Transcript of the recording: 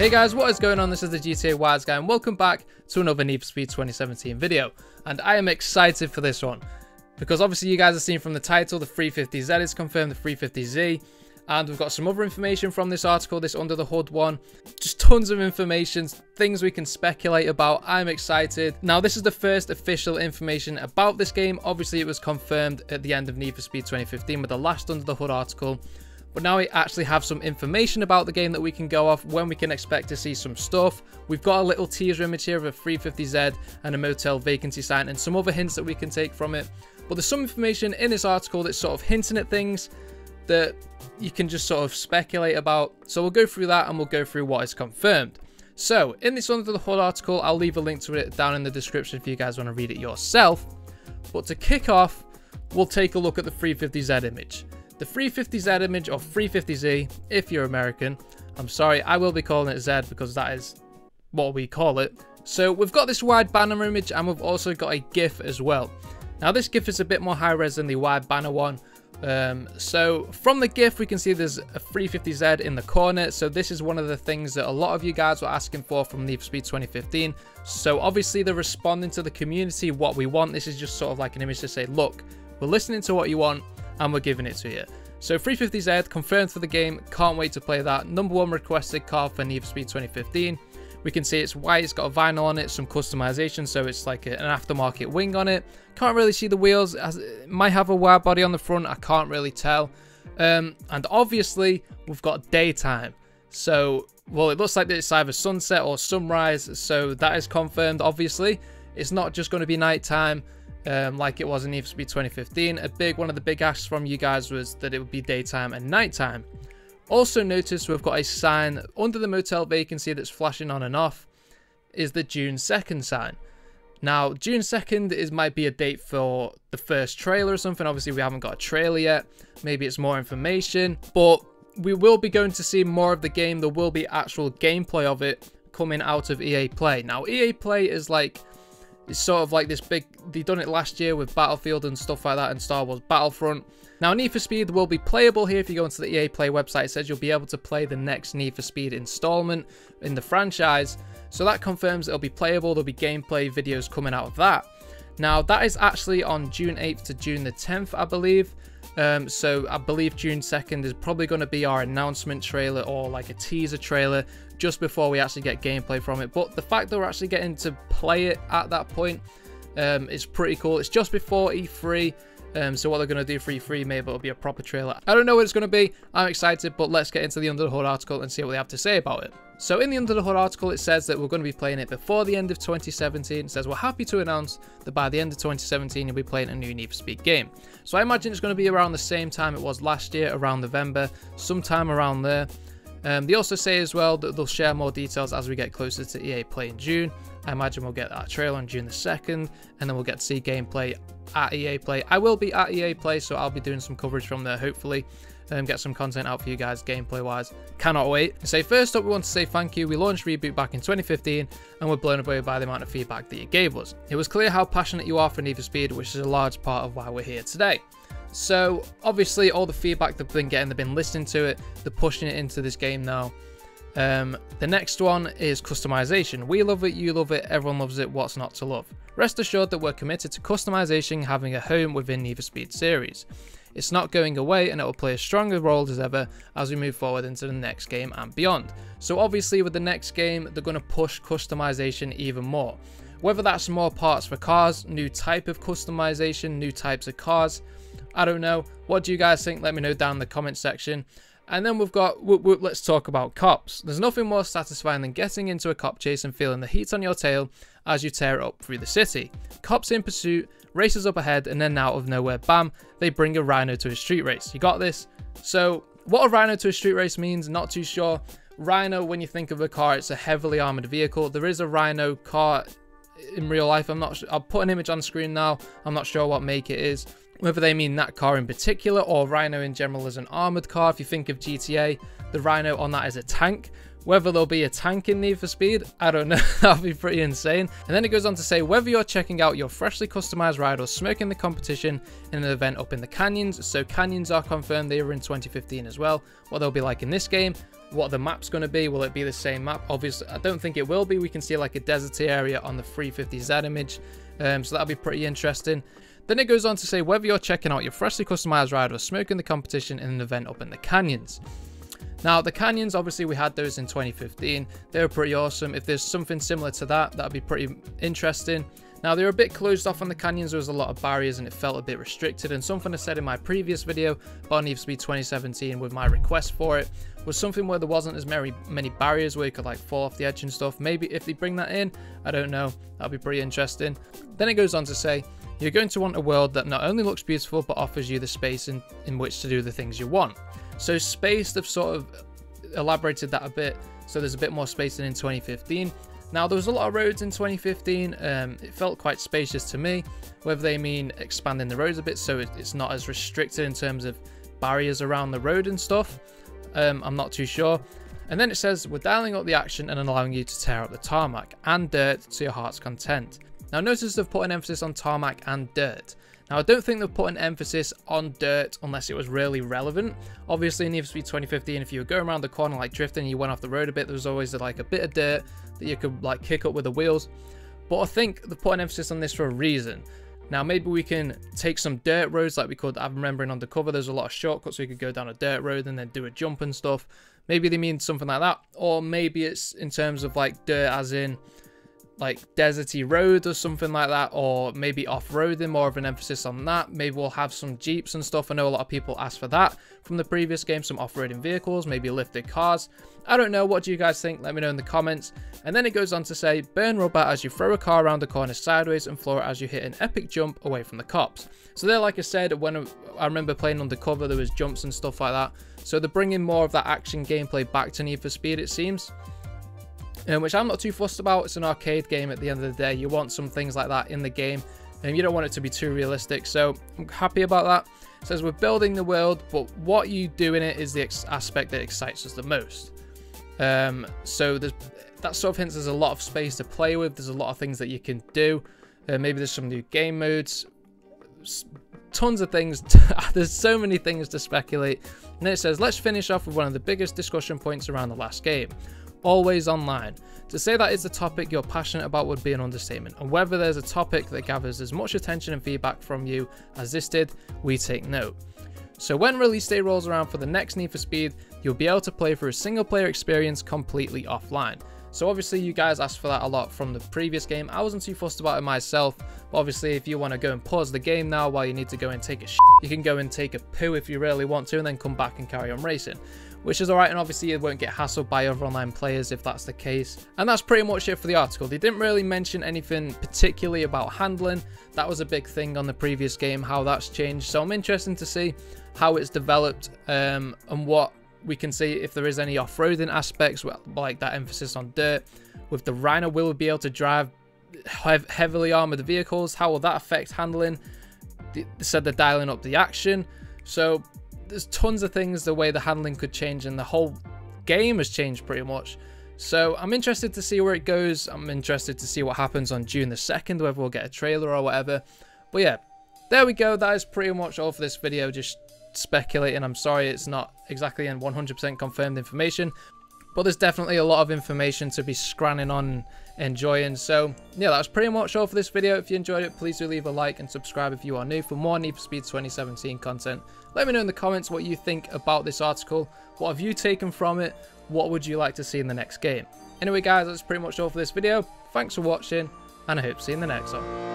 Hey guys, what is going on? This is the GTA Wise guy and welcome back to another Need for Speed 2017 video. And I am excited for this one because obviously you guys have seen from the title the 350Z is confirmed, the 350Z, and we've got some other information from this article, this under the hood one. Just tons of information, things we can speculate about. I'm excited. Now this is the first official information about this game. Obviously it was confirmed at the end of Need for Speed 2015 with the last under the hood article. But now we actually have some information about the game that we can go off, when we can expect to see some stuff. We've got a little teaser image here of a 350Z and a motel vacancy sign and some other hints that we can take from it. But there's some information in this article that's sort of hinting at things that you can just sort of speculate about. So we'll go through that and we'll go through what is confirmed. So in this under the hood article, I'll leave a link to it down in the description if you guys want to read it yourself. But to kick off, we'll take a look at the 350Z image. The 350Z image, or 350Z if you're American. I'm sorry, I will be calling it Z because that is what we call it. So we've got this wide banner image and we've also got a GIF as well. Now this GIF is a bit more high res than the wide banner one. So from the GIF we can see there's a 350Z in the corner. So this is one of the things that a lot of you guys were asking for from Need for Speed 2015. So obviously they're responding to the community what we want. This is just sort of like an image to say, look, we're listening to what you want and we're giving it to you. So 350Z confirmed for the game, can't wait to play that. #1 requested car for Need for Speed 2015. We can see it's white, it's got a vinyl on it, some customization, so it's like an aftermarket wing on it. Can't really see the wheels, it might have a wide body on the front, I can't really tell. And obviously we've got daytime. So, well, it looks like it's either sunset or sunrise, so that is confirmed obviously. It's not just going to be nighttime. Like it was in Need for Speed 2015. One of the big asks from you guys was that it would be daytime and nighttime. Also notice we've got a sign under the motel vacancy that's flashing on and off, is the June 2nd sign. Now June 2nd might be a date for the first trailer or something. Obviously we haven't got a trailer yet, maybe it's more information, but we will be going to see more of the game. There will be actual gameplay of it coming out of EA Play. Now EA Play is like, it's sort of like this big, they done it last year with Battlefield and stuff like that and Star Wars Battlefront. Now Need for Speed will be playable here. If you go into the EA Play website, it says you'll be able to play the next Need for Speed installment in the franchise. So that confirms it'll be playable, there'll be gameplay videos coming out of that. Now that is actually on June 8th to June the 10th, I believe. So I believe June 2nd is probably going to be our announcement trailer or like a teaser trailer just before we actually get gameplay from it. But the fact that we're actually getting to play it at that point is pretty cool. It's just before E3, so what they're going to do for E3, maybe it'll be a proper trailer. I don't know what it's going to be. I'm excited, but let's get into the Under the Hood article and see what they have to say about it. So in the Under the Hood article, it says that we're going to be playing it before the end of 2017. It says we're happy to announce that by the end of 2017, you'll be playing a new Need for Speed game. So I imagine it's going to be around the same time it was last year, around November, sometime around there. They also say as well that they'll share more details as we get closer to EA Play in June. I imagine we'll get that trailer on June the 2nd, and then we'll get to see gameplay at EA Play. I will be at EA Play, so I'll be doing some coverage from there, hopefully. Get some content out for you guys gameplay wise. Cannot wait. So first up, we want to say thank you. We launched Reboot back in 2015 and we're blown away by the amount of feedback that you gave us. It was clear how passionate you are for Need for Speed, which is a large part of why we're here today. So obviously all the feedback they've been getting, they've been listening to it, they're pushing it into this game now. The next one is customization. We love it, you love it, everyone loves it, what's not to love? Rest assured that we're committed to customization having a home within Need for Speed series. It's not going away and it will play a stronger role as ever as we move forward into the next game and beyond. So obviously with the next game, they're going to push customization even more. Whether that's more parts for cars, new type of customization, new types of cars, I don't know. What do you guys think? Let me know down in the comment section. And then we've got, let's talk about cops. There's nothing more satisfying than getting into a cop chase and feeling the heat on your tail as you tear it up through the city. Cops in pursuit, races up ahead, and then out of nowhere, bam, they bring a rhino to a street race. You got this? So what a rhino to a street race means, not too sure. Rhino, when you think of a car, it's a heavily armored vehicle. There is a rhino car in real life. I'm not sure. I'll put an image on screen now. I'm not sure what make it is. Whether they mean that car in particular or Rhino in general as an armored car. If you think of GTA, the Rhino on that is a tank. Whether there'll be a tank in Need for Speed, I don't know. That'll be pretty insane. And then it goes on to say whether you're checking out your freshly customized ride or smoking the competition in an event up in the canyons. So canyons are confirmed, they were in 2015 as well. What they'll be like in this game, what the map's going to be, will it be the same map? Obviously, I don't think it will be. We can see like a deserty area on the 350Z image, so that'll be pretty interesting. Then it goes on to say whether you're checking out your freshly customized ride or smoking the competition in an event up in the canyons. Now, the canyons, obviously, we had those in 2015. They were pretty awesome. If there's something similar to that, that'd be pretty interesting. Now, they were a bit closed off on the canyons. There was a lot of barriers and it felt a bit restricted. And something I said in my previous video about Need for Speed 2017 with my request for it was something where there wasn't as many barriers where you could like fall off the edge and stuff. Maybe if they bring that in, I don't know. That'd be pretty interesting. Then it goes on to say, you're going to want a world that not only looks beautiful, but offers you the space in which to do the things you want. So space, they've sort of elaborated that a bit. So there's a bit more space than in 2015. Now, there was a lot of roads in 2015. It felt quite spacious to me. Whether they mean expanding the roads a bit so it's not as restricted in terms of barriers around the road and stuff, I'm not too sure. And then it says, we're dialing up the action and allowing you to tear up the tarmac and dirt to your heart's content. Now, notice they've put an emphasis on tarmac and dirt. Now, I don't think they've put an emphasis on dirt unless it was really relevant. Obviously, in Need for Speed 2015, if you were going around the corner like drifting and you went off the road a bit, there was always like a bit of dirt that you could like kick up with the wheels. But I think they've put an emphasis on this for a reason. Now, maybe we can take some dirt roads like we could. I'm remembering Undercover, there's a lot of shortcuts, so we could go down a dirt road and then do a jump and stuff. Maybe they mean something like that. Or maybe it's in terms of like dirt as in like deserty road or something like that, or maybe off-roading, more of an emphasis on that. Maybe we'll have some Jeeps and stuff. I know a lot of people asked for that from the previous game, some off-roading vehicles, maybe lifted cars. I don't know, what do you guys think? Let me know in the comments. And then it goes on to say, burn rubber as you throw a car around the corner sideways and floor it as you hit an epic jump away from the cops. So there, like I said, when I remember playing Undercover, there was jumps and stuff like that. So they're bringing more of that action gameplay back to Need for Speed, it seems. Which I'm not too fussed about. It's an arcade game at the end of the day. You want some things like that in the game, and you don't want it to be too realistic. So I'm happy about that. It says we're building the world, but what you do in it is the aspect that excites us the most. So that sort of hints there's a lot of space to play with. There's a lot of things that you can do. Maybe there's some new game modes. Tons of things. There's so many things to speculate. And then it says, let's finish off with one of the biggest discussion points around the last game. Always online. To say that is the topic you're passionate about would be an understatement, and whether there's a topic that gathers as much attention and feedback from you as this did, we take note. So when release day rolls around for the next Need for Speed, you'll be able to play through a single player experience completely offline. So obviously you guys asked for that a lot from the previous game. I wasn't too fussed about it myself, but obviously if you want to go and pause the game now while you need to go and take a shit, you can go and take a poo if you really want to, and then come back and carry on racing, which is alright. And obviously you won't get hassled by other online players if that's the case. And that's pretty much it for the article. They didn't really mention anything particularly about handling. That was a big thing on the previous game, how that's changed. So I'm interested to see how it's developed, and what we can see if there is any off-roading aspects, like that emphasis on dirt. With the Rhino, will we be able to drive heavily armored vehicles? How will that affect handling? They said they're dialing up the action. So there's tons of things the way the handling could change, and the whole game has changed pretty much. So I'm interested to see where it goes. I'm interested to see what happens on June the 2nd, whether we'll get a trailer or whatever. But yeah, there we go. That is pretty much all for this video. Just speculating. I'm sorry it's not exactly in 100% confirmed information, but there's definitely a lot of information to be scranning on, enjoying. So yeah, that's pretty much all for this video. If you enjoyed it, please do leave a like and subscribe if you are new for more Need for Speed 2017 content. Let me know in the comments what you think about this article. What have you taken from it? What would you like to see in the next game? Anyway guys, that's pretty much all for this video. Thanks for watching, and I hope to see you in the next one.